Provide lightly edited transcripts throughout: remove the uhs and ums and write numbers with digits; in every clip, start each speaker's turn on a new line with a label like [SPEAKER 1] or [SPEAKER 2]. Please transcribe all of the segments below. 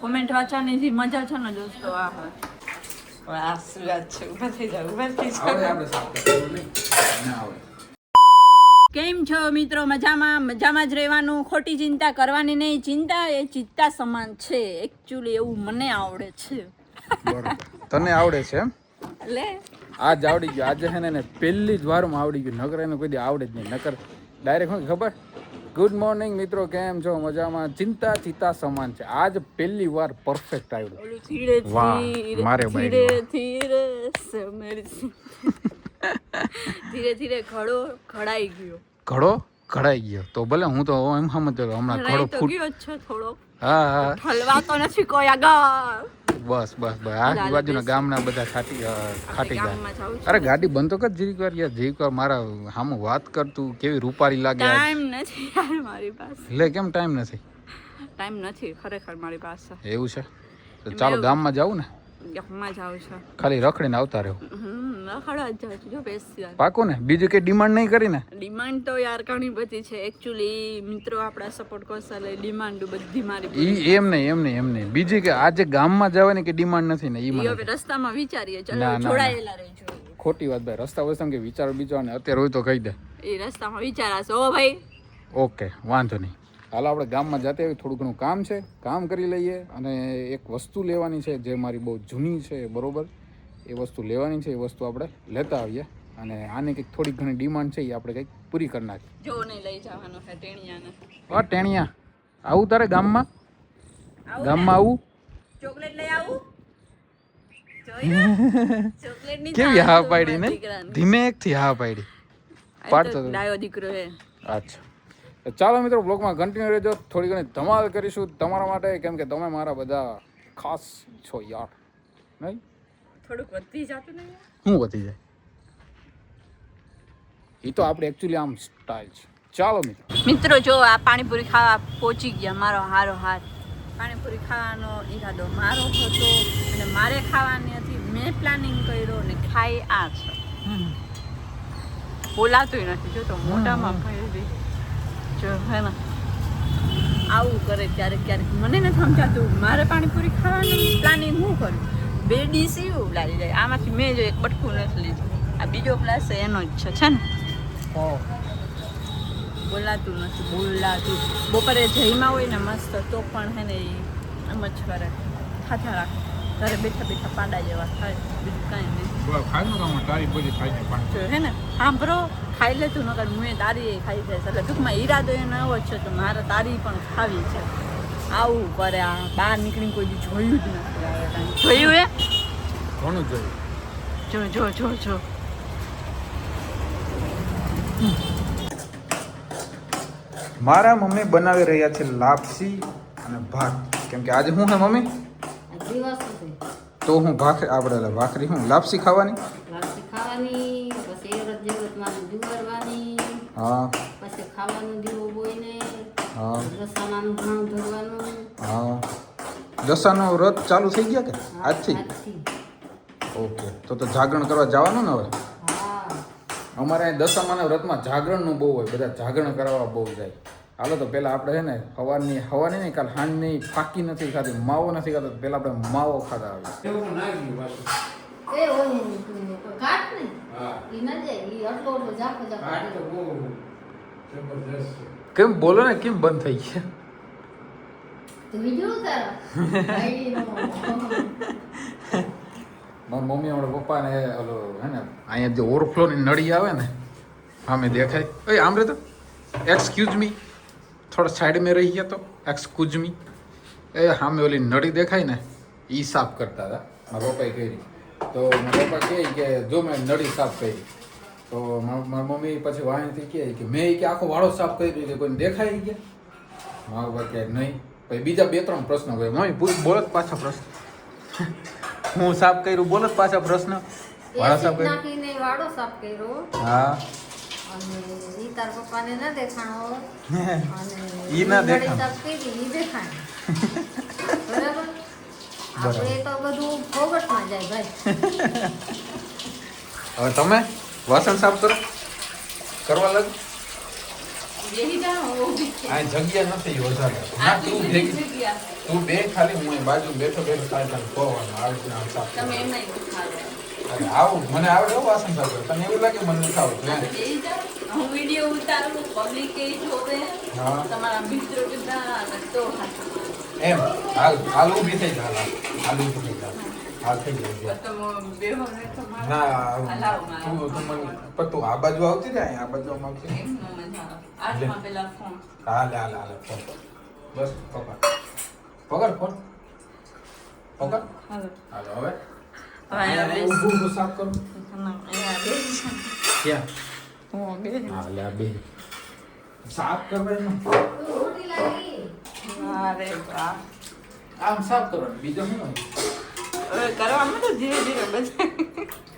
[SPEAKER 1] Comment વાંચવાની જે મજા છે ને દોસ્તો આ શું વાત છે ઊભા થઈ જાવ કેમ છો મિત્રો મજામાં જ રહેવાનું ખોટી ચિંતા કરવાની નહીં ચિંતા એ ચિત્તા સમાન છે એકચ્યુઅલી એવું મને આવડે છે
[SPEAKER 2] બરોબર તને આવડે છે એમ
[SPEAKER 1] લે
[SPEAKER 2] આજ આવડી ગયું આજે છે ને પહેલી જ વારમાં આવડી ગયું નકર એને કોઈ દી આવડે જ નહીં નકર ડાયરેક્ટ શું ખબર ગુડ મોર્નિંગ મિત્રો કેમ છો મજામાં ચિંતા ચિત્તા સમાન છે આજ પહેલી વાર પરફેક્ટ આવડ્યું વાહ મારે
[SPEAKER 1] ધીરે ધીરે ધીરે ધીરે ઘડાઈ ગયો
[SPEAKER 2] ઘડો ઘડાઈ ગયો તો ભલે હું તો એમ સમજતો હમણાં ઘડો ફૂટ
[SPEAKER 1] ગયો છે થોડો
[SPEAKER 2] હા
[SPEAKER 1] હલવા તો નથી કોઈ આગળ
[SPEAKER 2] બસ આ બાજુના ગામના બધા ખાટી જાય અરે ગાડી બંધ તો કર જીરીક વાર યાર જીરીક વાર મારા સામું વાત કર તું કેવી રૂપારી લાગે
[SPEAKER 1] ટાઈમ નથી યાર મારી પાસે
[SPEAKER 2] લે કેમ ટાઈમ નથી
[SPEAKER 1] ખરેખર મારી પાસે
[SPEAKER 2] એવું છે તો ચાલો ગામમાં જાવું ને
[SPEAKER 1] ગામમાં જાવ છે
[SPEAKER 2] ખાલી રખડીને આવતા રહો
[SPEAKER 1] રખડવા જ જાવ છું જો બેસી
[SPEAKER 2] પાકો ને બીજું કઈ ડિમાન્ડ નહીં કરી ને
[SPEAKER 1] ડિમાન્ડ તો યાર ઘણી બધી છે એકચ્યુઅલી મિત્રો આપણા સપોર્ટ કરશે એટલે ડિમાન્ડ બધી મારી
[SPEAKER 2] ઈ એમ નહીં બીજી કે આજે ગામમાં જવાની કે ડિમાન્ડ નથી ને ઈ મને
[SPEAKER 1] હવે રસ્તામાં વિચારીએ ચલો જોડાયેલા રહેજો
[SPEAKER 2] ખોટી વાત ભાઈ રસ્તા વસ્તા કે વિચારો બીજો ને અત્યારે હોય તો કહી દે
[SPEAKER 1] એ રસ્તામાં વિચારાશે ઓ ભાઈ
[SPEAKER 2] ઓકે વાંધો નહીં હાલ આપણે ગામમાં જતે થોડું ઘણું કામ છે કામ કરી લઈએ અને એક વસ્તુ લેવાની છે જે મારી બહુ જૂની છે બરોબર એ વસ્તુ લેવાની છે એ વસ્તુ આપણે લેતા આવીએ અને આની કંઈક થોડી ઘણી ડિમાન્ડ છે એ આપણે કંઈક પૂરી કરી નાખીએ
[SPEAKER 1] જો નહીં લઈ જવાનો છે ટેણિયાને
[SPEAKER 2] ટેણિયા આવું તારે ગામમાં આવું
[SPEAKER 1] ચોકલેટ લઈ આવું
[SPEAKER 2] કેવી હા પાડી ને ધીમે એકથી હા પાડી પાડતો
[SPEAKER 1] ડાયો દીકરો હે
[SPEAKER 2] અચ્છા ચાલો મિત્રો બ્લોગમાં કન્ટિન્યુ રહેજો થોડી ઘણી ધમાલ કરીશું તમારા માટે કેમ કે તમે મારા બધા ખાસ છો યાર નહીં
[SPEAKER 1] થોડુંક વધી જતું ને
[SPEAKER 2] શું વધી જાય એ તો આપણે એકચ્યુઅલી આમ સ્ટાઇલ છે ચાલો
[SPEAKER 1] મિત્રો જો આ પાણીપુરી ખાવા પહોંચી ગયા મારો હારો હાથ પાણીપુરી ખાવાનો ઈરાદો મારો હતો અને મારે ખાવાની હતી મેં પ્લાનિંગ કર્યો ને ખાઈ આ છે બોલાતું નથી જો તો મોટામાં ખાઈ જો હે ને આવું કરે ક્યારેક મને નથી સમજાતું મારે પાણીપુરી ખાવાનું પ્લાનિંગ હું કરું બે ડીશ એવું લાગી જાય આમાંથી મેં જો એક બટકું નથી લીધું આ બીજો પ્લાસ એનો જ છે ને બોલાતું બપોરે જઈમાં હોય ને મસ્ત તો પણ હે ને એમ જ કરે ખાતા રાખે ઘરે બેઠા પાડા જેવા ખાય બીજું કાંઈ નહીં હે ને હા બ્રો ખાઈ લેતું નકર હું તારી ખાઈ જાય એટલે ટૂંકમાં ઈરાદો એનો એવો જ છે તો મારે તારી પણ ખાવી છે આવું કરે આ બહાર નીકળીને કોઈ જોયું જ નથી જોયું એ
[SPEAKER 2] ઘણું જોયું
[SPEAKER 1] જો
[SPEAKER 2] મારા મમ્મી બનાવી રહ્યા છે લાપસી અને ભાત કેમ કે આજે શું હે મમ્મી તો હું ભાખરી હું લાપસી ખાવાની હા
[SPEAKER 3] પછી ખાવાનું દીવો બોઈને
[SPEAKER 2] હા
[SPEAKER 3] દસાનાનું ઘણું ધરવાનું
[SPEAKER 2] હા દસાનો વ્રત ચાલુ થઈ ગયા કે આજથી ઓકે તો જાગરણ કરવા જવાનું ને હવે અમારે અહીં દશામાના વ્રતમાં જાગરણનું બહુ હોય બધા જાગરણ કરવા બહુ જાય હાલો તો પહેલાં આપણે છે ને હવાની નહીં કાલ હાંજની ફાકી નથી ખાતી માવો નથી ખાતો પહેલાં આપણે માવો ખાતા આવીએ કેમ બોલો ને કેમ બંધ થઈ ગયા મારા મમ્મી આપણા પપ્પાને ઓલો હે ને અહીંયા જે ઓવરફ્લોની નળી આવે ને સામે દેખાય એ આમ રે તો એક્સક્યુઝ મી થોડા સાઈડ મેં રહી ગયા તો એક્સક્યુઝ મી એ સામે ઓલી નળી દેખાય ને એ સાફ કરતા હતા મારા પપ્પાએ કરી તો મારા પપ્પા કહે કે જો મેં નળી સાફ કરી તો મારા મમ્મી પછી વાણીથી કહે કે મેં કે આખો વાળો સાફ કરી દીધો કોઈને દેખાય ગયા મારા પપ્પા કહે નહીં પછી બીજા 2-3 પ્રશ્નો કહે મમ્મી બોલો પાછા પ્રશ્ન હું સાફ કર્યું બોલો પાછા પ્રશ્ન વાળા સાફ કર્યું
[SPEAKER 3] વાળો સાફ કર્યો
[SPEAKER 2] હા
[SPEAKER 3] અને ઈ તાર પપ્પાને ના દેખાણો અને
[SPEAKER 2] ઈ ના દેખાણ
[SPEAKER 3] સાફ કરી ઈ દેખાણ બરાબર આપણે તો બધું ફોગટમાં જાય ભાઈ
[SPEAKER 2] હવે તમે વાસણ સાફ કરો કરવા લાગ
[SPEAKER 1] બેહી જાઓ ઊભી છે
[SPEAKER 2] આ જગ્યા નથી વધારે ના તું ભેગી
[SPEAKER 1] જગ્યા
[SPEAKER 2] તું બે ખાલી હું અહીં બાજુ બેઠો કાઢવાનું ખોવાનું આવી રીતે આમ સાફ
[SPEAKER 1] તમે
[SPEAKER 2] કરવાનું.
[SPEAKER 1] એમ નહીં ખાવે
[SPEAKER 2] અરે આવું મને આવડે એવું વાસણ સાફ કરે તને એવું લાગે મને નથી આવડતું એમ.
[SPEAKER 1] બેહી જાઓ હું વિડીયો ઉતારું પબ્લિક એ જોવે
[SPEAKER 2] હા
[SPEAKER 1] તમારા મિત્રો બધા અને તો
[SPEAKER 2] એમ હાલ ઊભી થઈ જા હાલ ઊભી થઈ જા હાલ થઈ જાય
[SPEAKER 1] તો બેહો ને તો
[SPEAKER 2] ના
[SPEAKER 1] હલાવો મારો.
[SPEAKER 2] તું મને પણ તું આ બાજુ આવતી ને આ બાજુ આમ આવતી
[SPEAKER 1] એમ ન મજા આવે આજમાં પેલા ફોન
[SPEAKER 2] હાલે ફોન બસ પકડ ફોન પકડ
[SPEAKER 1] હાલો
[SPEAKER 2] હાલો હવે
[SPEAKER 1] હવે અહીંયા બેસ.
[SPEAKER 2] ઊભું સાફ કરું
[SPEAKER 1] અહીંયા બેસ
[SPEAKER 2] ક્યાં
[SPEAKER 1] હું બેસ
[SPEAKER 2] હાલે આ બે સાફ કરવાનું
[SPEAKER 3] રોટી લાગી
[SPEAKER 1] અરે વાહ
[SPEAKER 2] આમ સાફ કરવાનું બીજો શું હોય?
[SPEAKER 1] હવે કરવામાં તો ધીરે ધીરે બધા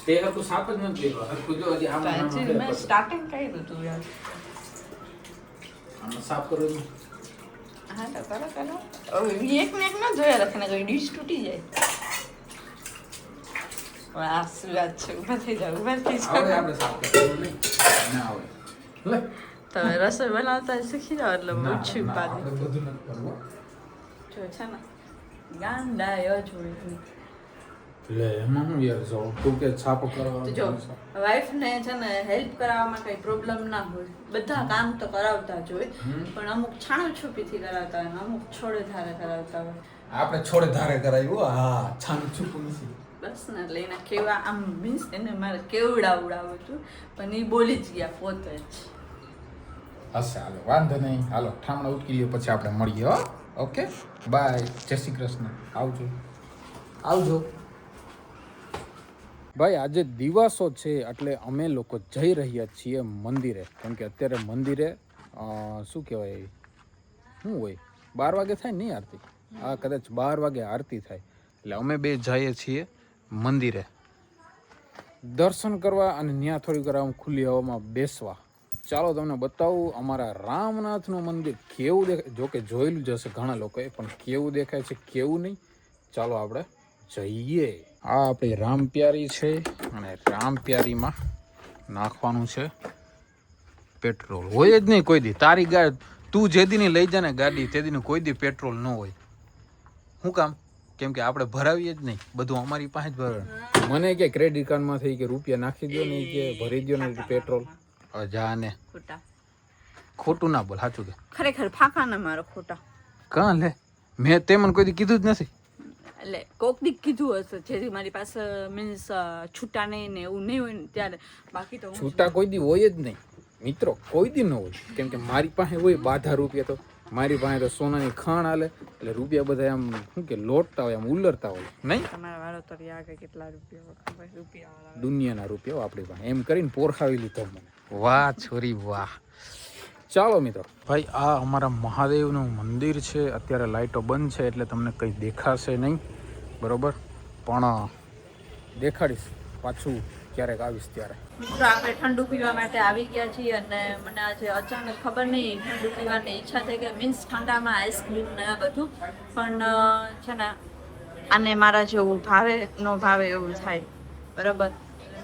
[SPEAKER 2] તે હતું સાફ જ નથી કર્યો હરખું જો હજી આમ
[SPEAKER 1] મેં સ્ટાર્ટિંગ કર્યું હતું યાર
[SPEAKER 2] આમ સાફ કરવાનું
[SPEAKER 1] હા તો કરો હવે એક ને એક ના જોયા રાખે ને કોઈ ડીશ તૂટી જાય હવે આ શું વાત છે ઊભા થઈ જાવ
[SPEAKER 2] આવડે આપણે સાફ કરવાનું નહીં ના આવડે લે
[SPEAKER 1] તો હવે રસોઈ બનાવતા શીખી જાવ એટલે
[SPEAKER 2] ના,
[SPEAKER 1] ઓછી
[SPEAKER 2] ના,
[SPEAKER 1] ઉપાધિ
[SPEAKER 2] આપણે બધું નથી કરવું
[SPEAKER 1] જો છે ને ગાંડા જોઈ
[SPEAKER 2] લે એમાં હું યાર જો તું કે છાપો
[SPEAKER 1] તો જો
[SPEAKER 2] કરવાનો
[SPEAKER 1] વાઈફને છે ને હેલ્પ કરાવવામાં કઈ પ્રોબ્લેમ ના હોય બધા કામ તો કરાવતા જ હોય પણ અમુક છાણું છુપીથી કરાવતા હોય ને અમુક છોડે ધારે કરાવતા હોય
[SPEAKER 2] આપણે છોડે ધારે કરાવ્યું હા છાન છુપું નથી
[SPEAKER 1] બસ ને લઈને કેવા આમ મીન્સ એને મારે કેવડાવડાવું હતું પણ એ બોલી જ ગયા પોતે જ
[SPEAKER 2] હશે હાલો વાંધો નહીં હાલો ઠામણા ઉટકી લ્યો પછી આપણે મળીએ હો ઓકે બાય જય શ્રી કૃષ્ણ આવજો ભાઈ આજે દિવાસો છે એટલે અમે લોકો જઈ રહ્યા છીએ મંદિરે કેમ કે અત્યારે મંદિરે શું કહેવાય શું હોય 12 વાગે થાય નહીં આરતી હા કદાચ 12 વાગે આરતી થાય એટલે અમે બે જઈએ છીએ મંદિરે દર્શન કરવા અને ત્યાં થોડીક વાર આમ ખુલ્લી હવામાં બેસવા ચાલો તમને બતાવું અમારા રામનાથનું મંદિર કેવું દેખાય જોકે જોયેલું જ હશે ઘણા લોકોએ પણ કેવું દેખાય છે કેવું નહીં ચાલો આપણે જઈએ આ આપણી રામપ્યારી છે અને રામપ્યારીમાં નાખવાનું છે પેટ્રોલ હોય જ નહીં કોઈ દી તારી ગાડી તું જે દીની લઈ જા ને ગાડી તે દીનું કોઈ દી પેટ્રોલ ન હોય શું કામ કેમ કે આપણે ભરાવીએ જ નહીં બધું અમારી પાસે જ ભરાવે મને કે ક્રેડિટ કાર્ડમાં થઈ કે રૂપિયા નાખી દો ને કે ભરી દો ને પેટ્રોલ જા ને
[SPEAKER 1] ખોટા
[SPEAKER 2] ખોટું ના બોલ સાચું કે
[SPEAKER 1] ખરેખર ફાંકા ના મારો ખોટા
[SPEAKER 2] કાં લે મેં તે મને કોઈ દી કીધું જ નથી
[SPEAKER 1] એટલે કોક દી કીધું હશે જેથી મારી પાસે મીન્સ છૂટા નહીં ને એવું નહીં હોય ને ત્યારે બાકી તો હું
[SPEAKER 2] છૂટા કોઈ દી હોય જ નહીં મિત્રો કોઈ દી ન હોય કેમ કે મારી પાસે હોય બાધા રૂપિયા તો મારી પાસે તો સોનાની ખાણ હાલે એટલે રૂપિયા બધા આમ શું કે લોટતા હોય આમ ઉલરતા હોય નહીં
[SPEAKER 1] તમારા વાળો તો રિયા કે કેટલા રૂપિયા
[SPEAKER 2] દુનિયાના રૂપિયા આપણી પાસે એમ કરીને પોરખાવી લીધો મને વાહ છોરી વાહ ચાલો મિત્રો ભાઈ આ અમારા મહાદેવનું મંદિર છે અત્યારે લાઇટો બંધ છે એટલે તમને કંઈ દેખાશે નહીં બરોબર પણ દેખાડીશ પાછું ક્યારેક આવીશ ત્યારે
[SPEAKER 1] મિત્રો આપણે ઠંડુ પીવા માટે આવી ગયા છીએ અને મને આજે અચાનક ખબર નહીં ઠંડુ પીવાની ઈચ્છા થઈ કે મીન્સ ઠંડામાં આઈસ્ક્રીમ ને આ બધું પણ છે ને આને મારા જેવું ભાવે ન ભાવે એવું થાય બરાબર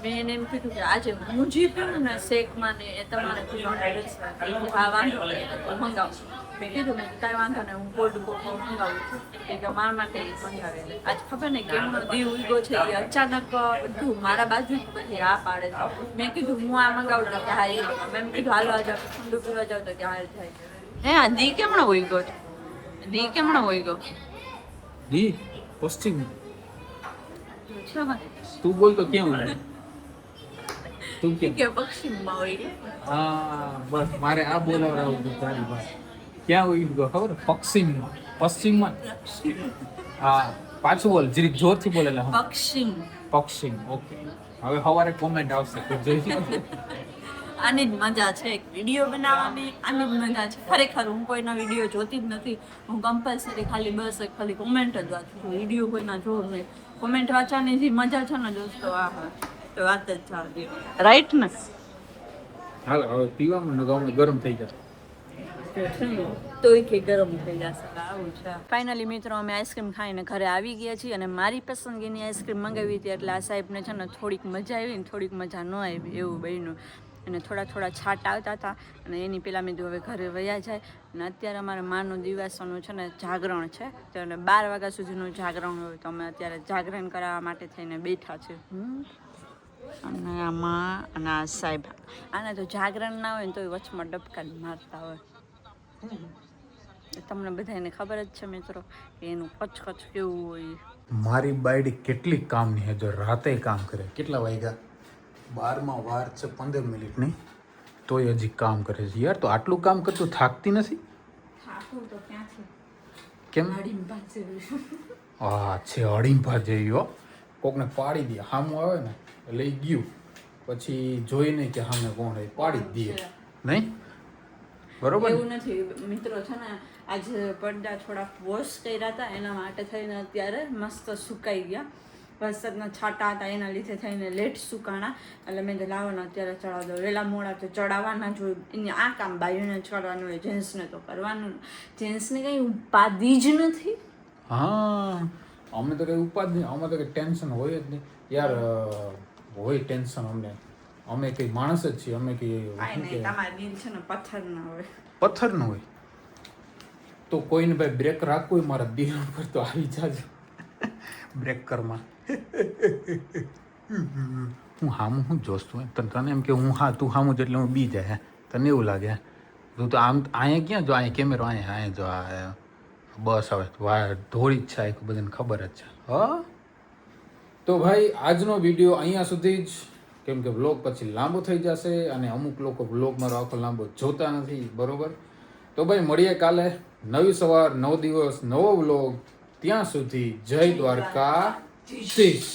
[SPEAKER 1] મેં એને એમ કીધું કે આજે હું જે પીવું ને શેકમાં ને એ તમારે પીવાનું રહેશે હા વાંધો નહીં તો મંગાવું મેં કીધું મેં કાંઈ વાંધો નહીં હું કોલ્ડ કોકો મંગાવું છું કે મારા માટે એ મંગાવેલું આજ ખબર નહીં કેમનો દીવ ઉગ્યો છે એ અચાનક બધું મારા બાજુ જ પછી આ પાડે છે મેં કીધું હું આ મંગાવું તો કે હા એ મેં કીધું હાલો આજે આપણે ઠંડુ પીવા જાવ તો કે હાલ થાય હે આ દી કેમનો ઉગ્યો છે દી કેમનો ઉગ્યો
[SPEAKER 2] દી પશ્ચિમ
[SPEAKER 1] છે મને
[SPEAKER 2] તું બોલ તો કેમ તું કેમ
[SPEAKER 1] કે પશ્ચિમમાં હોય
[SPEAKER 2] હા બસ મારે આ બોલાવડાવું હતું તારી પાસે ક્યાં હોય ગયો ખબર પશ્ચિમમાં હા પાછું બોલ જરીક જોરથી બોલેલા પશ્ચિમ ઓકે હવે સવારે કોમેન્ટ આવશે કે જય
[SPEAKER 1] આની જ મજા છે વિડીયો બનાવવાની આની જ મજા છે ખરેખર હું કોઈના વિડીયો જોતી જ નથી હું કમ્પલસરી ખાલી કોમેન્ટ જ વાંચું છું વિડીયો કોઈના જોઉં નહીં કોમેન્ટ વાંચવાની જે મજા છે ને દોસ્તો આ તો વાત જ ચાલતી રાઈટ ને
[SPEAKER 2] હાલ હવે પીવામાં નગાઉને ગરમ થઈ જશે
[SPEAKER 1] તોય કે ગરમ થઈ જશે આવું છે ફાઇનલી મિત્રો અમે આઈસ્ક્રીમ ખાઈને ઘરે આવી ગયા છીએ અને મારી પસંદગીની આઈસ્ક્રીમ મંગાવી હતી એટલે આ સાહેબને છે ને થોડીક મજા આવી ને થોડીક મજા ન આવી એવું બન્યું અને થોડા થોડા છાંટ આવતા હતા અને એની પહેલાં મેં કીધું હવે ઘરે વયા જાય. અને અત્યારે અમારા માનું દિવાસાનું છે ને જાગરણ છે, તો 12 વાગ્યા સુધીનું જાગરણ હોય, તો અમે અત્યારે જાગરણ કરાવવા માટે થઈને બેઠા છે. અને આમાં અને આ સાહેબ, આને તો જાગરણ ના હોય ને તો વચમાં ડબકા મારતા હોય. તમને બધાને ખબર જ છે મિત્રો કે એનું કચકચ કેવું હોય.
[SPEAKER 2] મારી બાયડી કેટલી કામની હે, જો રાતે કામ કરે. કેટલા વાગ્યા? 12 વાર છે 15 મિનિટની, તોય હજી કામ કરે છે યાર. તો આટલું કામ કરતું થાકતી નથી?
[SPEAKER 1] થાકું તો ક્યાં છે,
[SPEAKER 2] કેમ? હા છે અડીંભા જેવી હો. કોકને પાડી દે, સામું આવે ને લઈ ગયું, પછી જોઈ નહીં કે સામે કોણ હોય, પાડી જ દે. નહીં બરોબર?
[SPEAKER 1] એવું નથી મિત્રો, છે ને આજે પડદા થોડા વોશ કર્યા હતા, એના માટે થઈને અત્યારે મસ્ત સુકાઈ ગયા. વરસાદના છાંટા હતા એના લીધે થઈને લેટ સુકાણા, એટલે મેં તો લાવવાના અત્યારે ચડાવી દો. વહેલા મોડા તો ચડાવવાના જ હોય. એને આ કામ બાયુને ચડવાનું હોય, જેન્ટ્સને તો કરવાનું. જેન્ટ્સને કંઈ ઉપાધિ જ નથી.
[SPEAKER 2] હા, અમે તો કંઈ ઉપાધિ નહીં, અમે તો કંઈ ટેન્શન હોય જ નહીં યાર. હોય ટેન્શન અમને, અમે કંઈ માણસ જ છીએ. અમે કંઈ
[SPEAKER 1] તમારા દિલ છે ને પથ્થર ના હોય.
[SPEAKER 2] પથ્થર ન હોય તો કોઈને ભાઈ બ્રેક રાખવું હોય મારા દિલ ઉપર તો આવી જાજો બ્રેકરમાં. હું હામું હું જોસ્તું તને એમ કે હું હા તું હામું એટલે હું બી જાય. તને એવું લાગે તું તો આમ અહીંયા ક્યાં જો, અહીંયા કેમેરો અહીંયા જો આ બસ આવે ધોળી જ છે, બધાને ખબર જ છે. હા તો ભાઈ આજનો વિડીયો અહીંયા સુધી જ, કેમ કે વ્લોગ પછી લાંબો થઈ જશે અને અમુક લોકો વ્લોગ મારો આખો લાંબો જોતા નથી, બરોબર? તો ભાઈ મળીએ કાલે, નવી સવાર, નવો દિવસ, નવો વ્લોગ. ત્યાં સુધી જય દ્વારકાધીશ.